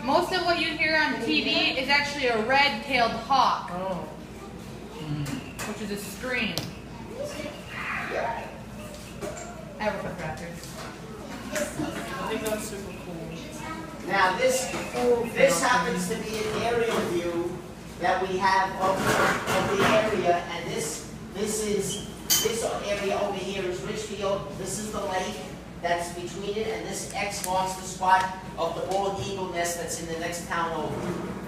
most of what you hear on TV is actually a red-tailed hawk, which is a scream. Africa Raptors. I think that's super cool. Now this happens to be an aerial view that we have of the area, and this area over here is Richfield. This is the lake that's between it, and this X marks the spot of the bald eagle nest that's in the next town over.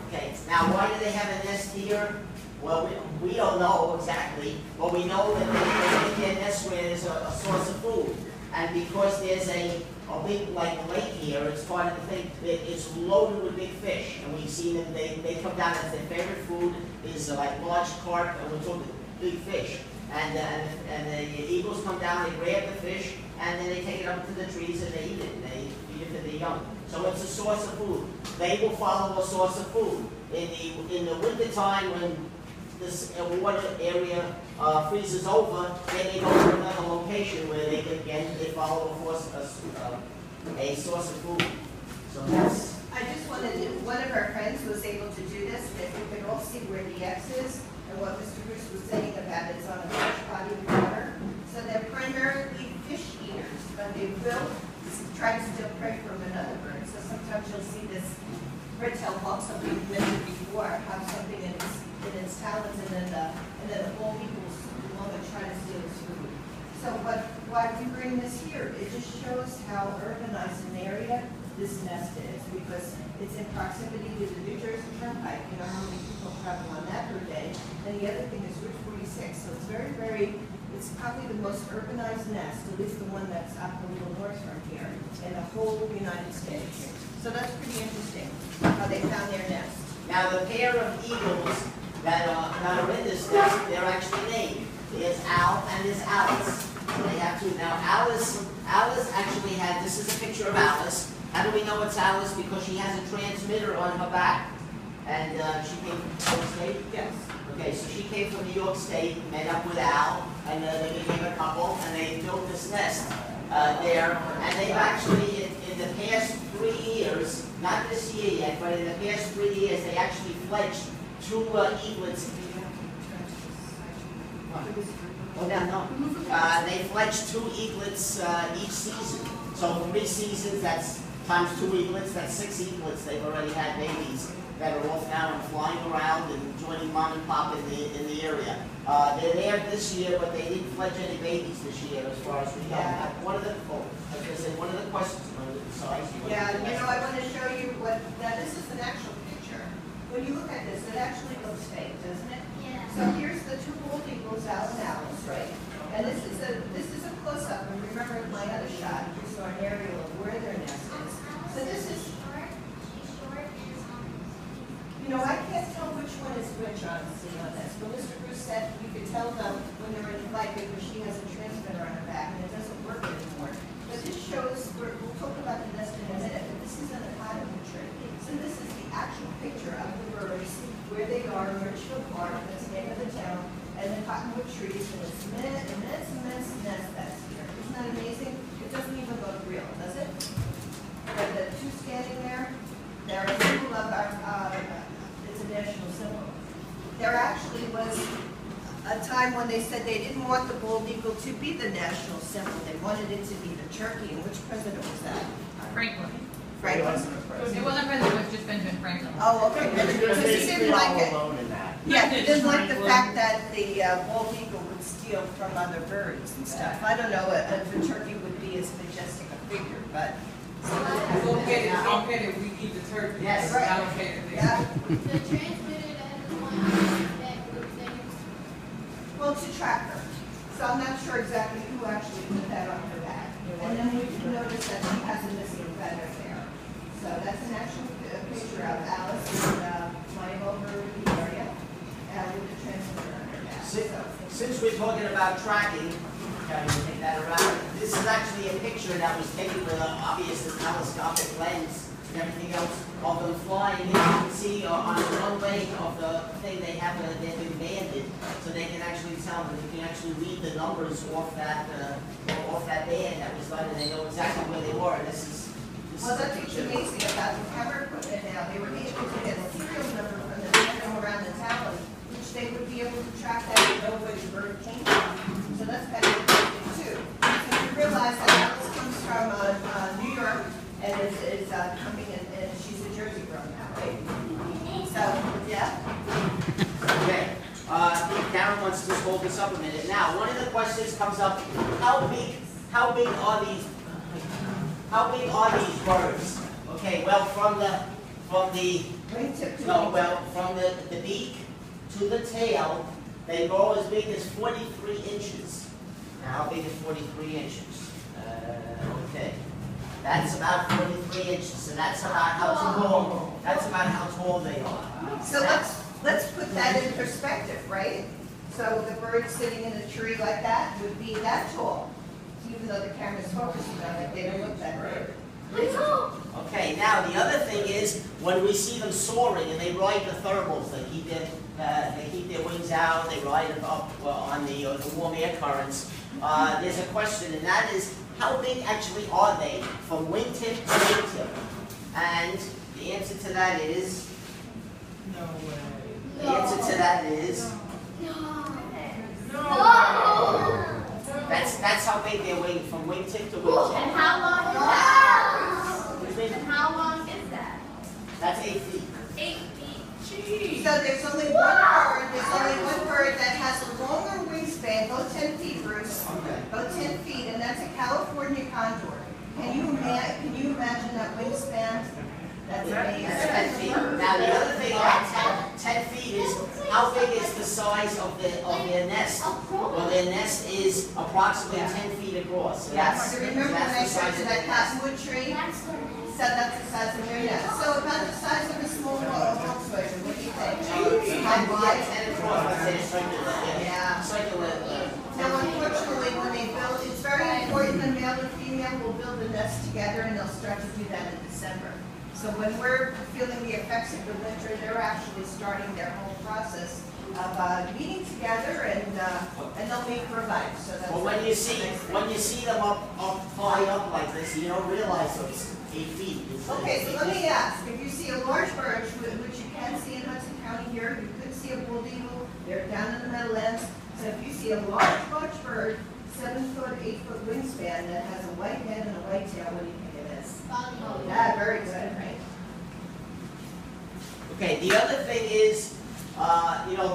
Okay, now why do they have a nest here? Well, we don't know exactly, but we know that they make their nest where there's a source of food. And because there's a big lake here, it's part of the thing, it's loaded with big fish. And we've seen them, they come down as their favorite food is like large carp, and we're talking big fish. And the eagles come down, they grab the fish, and then they take it up to the trees and they eat it, and they feed it to the young. So it's a source of food. They will follow a source of food. In the winter time, when this water area freezes over, then they go to another location where they can, again, they follow a source of food. So that's. I just wanted to, one of our friends was able to do this, that we could all see where the X is, and what Mr. Bruce was saying about it's on a large body of water. So they're primarily fish eaters, but they will try to steal prey from another bird. So sometimes you'll see this red-tailed hawk, something you mentioned before, have something in its talons, and then the bald eagles along and try to steal its food. So why we bring this here, it just shows how urbanized an area this nest is, because it's in proximity to the New Jersey Turnpike. You know how many people travel on that per day. And the other thing is Route 46, so it's it's probably the most urbanized nest, at least the one that's up a little north from here, in the whole United States. So that's pretty interesting, how they found their nest. Now the pair of eagles that are in this nest, they're actually named. There's Al and there's Alice. So they have two. Now Alice actually had, this is a picture of Alice. How do we know it's Alice? Because she has a transmitter on her back. And she came from New York State? Yes. Okay, so she came from New York State, met up with Al, and they became a couple, and they built this nest there. And they've actually, in the past 3 years, not this year yet, but in the past 3 years, they actually fledged 2 eaglets. Oh, no. They fledged 2 eaglets each season. So 3 seasons, that's times 2 eaglets, that's 6 eaglets. They've already had babies that are off now and flying around and joining mom and pop in the area. They're there this year, but they didn't fledge any babies this year, as far as we know. Yeah. One of the questions, sorry. Yeah, you know, I want to show you now this is an actual picture. When you look at this, it actually looks fake, doesn't it? Yeah. So here's the 2 bald eagles, Al and Alice, right? And this is a close-up, and remember my other shot, you saw an aerial of where their nest is. So this is, you know, I can't tell which one is which, honestly, on this. But Mr. Bruce said you could tell them when they're in flight because she has a transmitter on her back and it doesn't work anymore. But this shows, we'll talk about the nest in a minute, but this is an epitometry. So this is the actual picture of the birds, where they are in Richfield Park, that's the name of the town, and the cottonwood trees, and it's immense nest that's here. Isn't that amazing? It doesn't even look real, does it? But the 2 standing there, they're a symbol of our, it's a national symbol. There actually was a time when they said they didn't want the bald eagle to be the national symbol. They wanted it to be the turkey. And which president was that? Franklin. Franklin. It wasn't President, it was just Benjamin Franklin. Oh, okay. Because he didn't like it. Alone in that. Yeah, he didn't like the fact that the bald eagle would steal from other birds and stuff. I don't know if the turkey would be as majestic a figure, but. Go get it, we eat the turkey. Yes. It's allocated there. Yeah. The transmitter that has the one that group things. Well, to track her. So I'm not sure exactly who actually put that on her back. And then we can notice that she has a missing feather there. So that's an actual picture of Alice flying over the area with the transmitter on her back. Since we're talking about tracking, can we take that around? This is actually a picture that was taken with an obvious telescopic lens and everything else of them flying. You can see on the runway of the thing they've been banded, so they can actually tell them. You can actually read the numbers off that band that was done, and they know exactly where they were. And this Well, that's what's amazing about the camera equipment now. They were able to get a serial number from the random around the town, which they would be able to track that and know where the bird came from. So that's kind of interesting too. So you realize that Alice comes from New York and is coming in, and she's a Jersey girl now, right? So, yeah. Okay, Darren wants to just hold this up a minute. Now, one of the questions comes up, how big are these birds? Okay, well, from the Wingtip to no, wingtip. well, from the beak to the tail, they go as big as 43 inches. Now, how big is 43 inches? Okay, that's about 43 inches, so that's about how tall. That's about how tall they are. So let's put that in perspective, right? So the bird sitting in a tree like that would be that tall, even though the camera's focusing on it, they don't look that big. Okay, now the other thing is when we see them soaring and they ride the thermals, they keep their wings out, they ride up on the warm air currents. There's a question, and that is how big actually are they from wingtip to wingtip? And the answer to that is No way. the answer to that is that's how big their wing from wingtip to And wingtip. how long is that? Which means And how long is that? that's 8 feet. 8 feet. Jeez. So there's only one bird that has a longer wingspan, go 10 feet, Bruce. Okay. Go 10 feet, and that's a California condor. Can you imagine that wingspan? That's amazing. That's 10 feet. Now the other thing about 10 feet is how big is the size of their nest? Well, their nest is approximately 10 feet across. So Yes, that's, remember when I that's the showed size you of that their nest. cottonwood tree? That's the nest. So that's the size of their nest. So about the size of a small Volkswagen, what do you think? How wide? 10 across, let's say it's circular. Yeah. Circular. Now, unfortunately, when they build, it's very important the male and female will build a nest together, and they'll start to do that in December. So when we're feeling the effects of the winter, they're actually starting their whole process of meeting together, and they'll mate for life. So that's Well, when you see them up high up like this, you don't realize that it's 8 feet. It's Okay, so let me ask, if you see a large bird, which you can see in Hudson County here, you could see a bald eagle, they're down in the Meadowlands. So if you see a large bird, 7 foot, 8 foot wingspan that has a white head and a white tail, what do you think it is? Volleyball. Yeah, very good, right? Okay, the other thing is,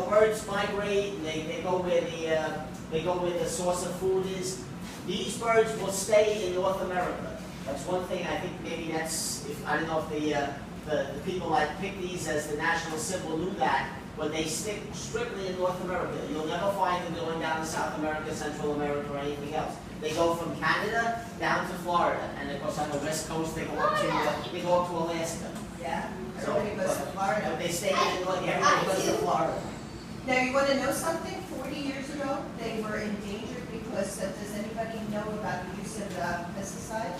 birds migrate, and they go where the source of food is. These birds will stay in North America. That's one thing, I think maybe I don't know if the people that picked these as the national symbol knew that, but they stick strictly in North America. You'll never find them going down to South America, Central America, or anything else. They go from Canada down to Florida, and of course on the West Coast they go up to Alaska. Yeah, So, everybody goes to but Florida. they stay in North Everybody goes to Florida. Now, you want to know something? 40 years ago, they were endangered because, does anybody know about the use of pesticide?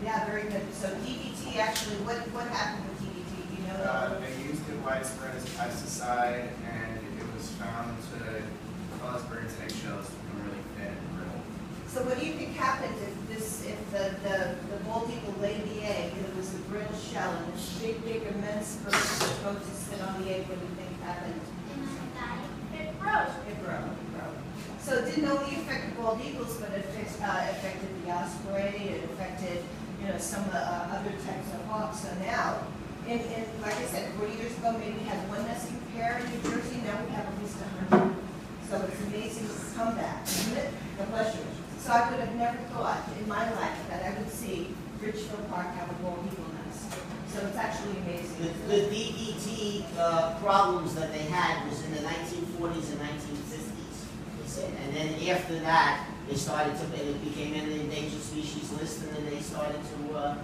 Yeah, very good. So DDT, actually, what happened with DDT? Do you know? They used it widespread as a pesticide, and it was found to cause birds' eggshells to become really thin and brittle. So what do you think happened if the bald eagle laid the egg, and it was a brittle shell, and this big, immense bird was supposed to sit on the egg? What do you think happened? It froze. It broke. So it didn't only affect the bald eagles, but it affected the osprey, it affected, some of the other types of hawks. So now, like I said, 40 years ago, maybe we had one nesting pair in New Jersey, now we have at least 100. So it's amazing comeback, isn't it? God bless you. So I would have never thought in my life that I would see Richfield Park have a bald eagle nest. So it's actually amazing. The DDT problems that they had was in the 1940s and 1950s. And then after that, it became an endangered species list, and then they started to,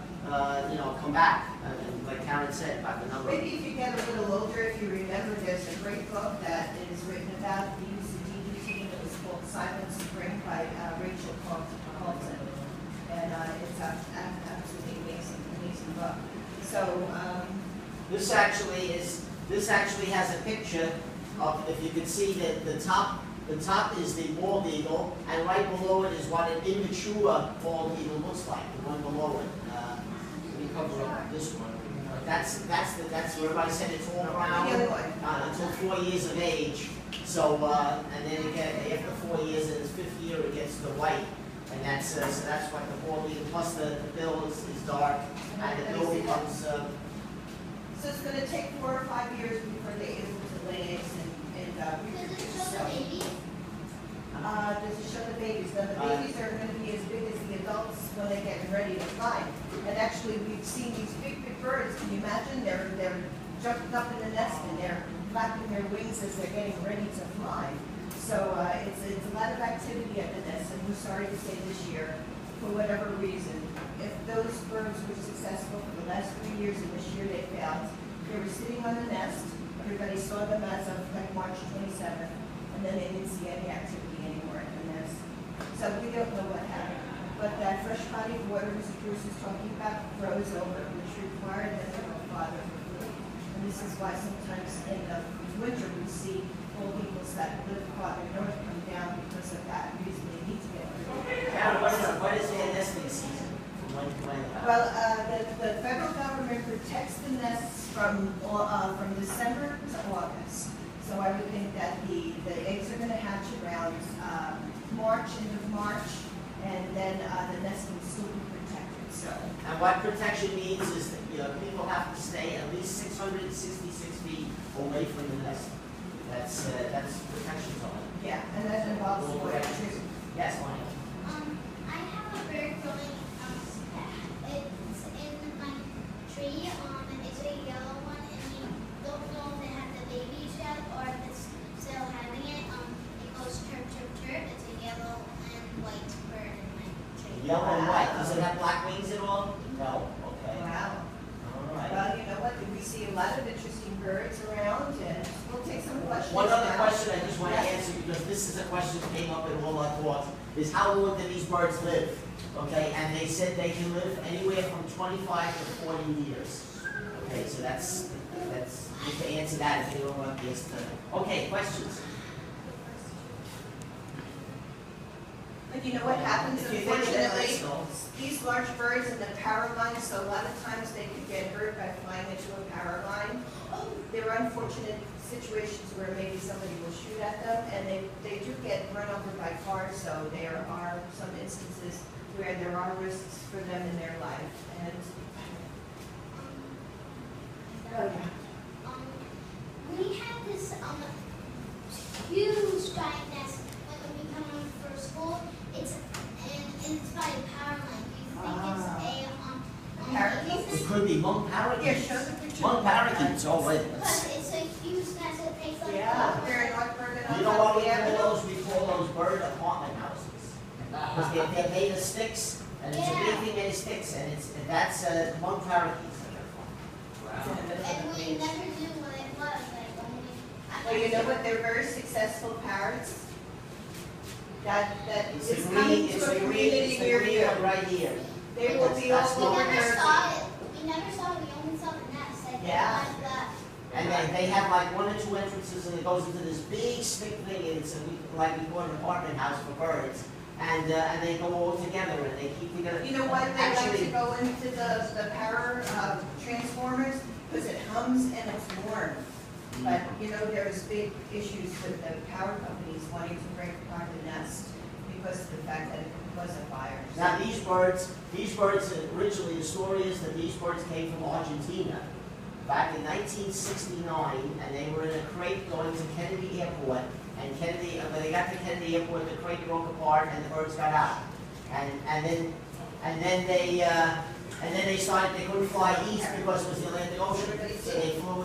come back. And like Karen said, about the number. Maybe if you get a little older, if you remember, there's a great book that is written about the use of DDT. It was called Silent Spring by Rachel Carlton. And it's an absolutely amazing book. So, This actually has a picture of, if you can see that the top is the bald eagle, and right below it is what an immature bald eagle looks like, the one below it. me cover up this one. But that's where everybody said it's all brown. The other one. Until 4 years of age. So, and then again, after 4 years, in his fifth year, it gets the white. And that's, so that's what the bald eagle, plus the bill is dark, and the bill becomes, So it's gonna take 4 or 5 years before they're able to lay eggs and Does it reproduce. show the baby? Does it show the babies? Now, the babies are gonna be as big as the adults when they get ready to fly. And actually, we've seen these big birds, can you imagine? They're jumping up in the nest and they're flapping their wings as they're getting ready to fly. So, it's a lot of activity at the nest, and we're sorry to say this year, for whatever reason, if those birds were successful for the last 3 years and this year they failed, they were sitting on the nest, everybody saw them as of like March 27th, and then they didn't see any activity anymore in the nest. So we don't know what happened. But that fresh body of water Mr. Bruce was talking about froze over, which required that they were father for food. And this is why sometimes in the winter we see bald eagles that live farther north come down because of that reason. They need to get rid of it. Karen, what is their nesting season? From when? Well, the federal government protects the nests from December to August. So I would think that the eggs are gonna hatch around, March, end of March, and then, the nest will still be protected, so. And what protection means is that, people have to stay at least 666 feet away from the nest. That's protection zone. Yeah, and that involves All water directions. too. Yes, Lonnie? I have a bird growing, it's in my tree, and it's a yellow one, and we don't know if it had the babies yet, or if it's still having it, it goes chirp, chirp, chirp, it's a yellow and white bird in my tree. Yellow and white. Does it have black wings at all? No. Okay. Wow. All right. Well, you know what, we see a lot of interesting birds around, and we'll take some questions One other now. question I just want to answer, because this is a question that came up in all our talks, is how long do these birds live? Okay, and they said they can live anywhere from 25 to 40 years. Okay, so that's just to answer that if you don't want this to. Okay, questions? But you know what happens, If you think of that, unfortunately, so- these large birds in the power line, so a lot of times they could get hurt by flying into a power line. There are unfortunate situations where maybe somebody will shoot at them, and they do get run over by cars, so there are some instances where there are risks for them in their life, and. We had this huge giant nest when we come home for school. It's by a power line. Do you think it's a Parakeet? It could be monk parakeets. Yeah, show the picture. Monk parakeets, oh wait. Because it's a huge nest that takes like Yeah, they're in Lockburn and You know what we Avenue. call those? We call those bird apartment houses. Because they're made of sticks, and it's a big thing made of sticks, and that's monk parakeets that they're from. And we never knew what it was. Like only. Well, you know what, they're very successful parrots. That It's is the coming green, it's to a the green, community it's the near green you. one right here. They will be all That's We over never Jersey. saw it. We never saw it. We only saw the nest. Like Yeah. like that. And they have like 1 or 2 entrances, and it goes into this big stick thing, and it's like we call it an apartment house for birds. And they go all together, and they keep together. You know why they like to Actually, go into the power transformers? Because it hums and it's warm. But, you know, there's big issues with the power companies wanting to break apart the nest because of the fact that it was a fire. Now, these birds, originally, the story is that these birds came from Argentina back in 1969, and they were in a crate going to Kennedy Airport, and when they got to Kennedy Airport, the crate broke apart and the birds got out. And then they started, they couldn't fly east because it was the Atlantic Ocean, so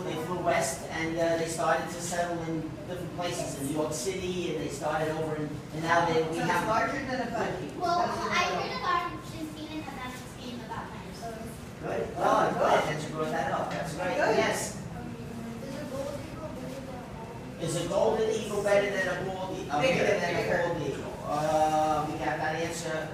they flew west, and they started to settle in different places, in New York City, and they started over in, and now we So it's have. larger than a bunny. Well, That's what I know. heard about Argentina because I was game about dinosaurs. Good, well, good that you brought that up, that's great, Good. yes. Is a golden eagle better than a bald eagle? Bigger than a bald eagle? We got that answer,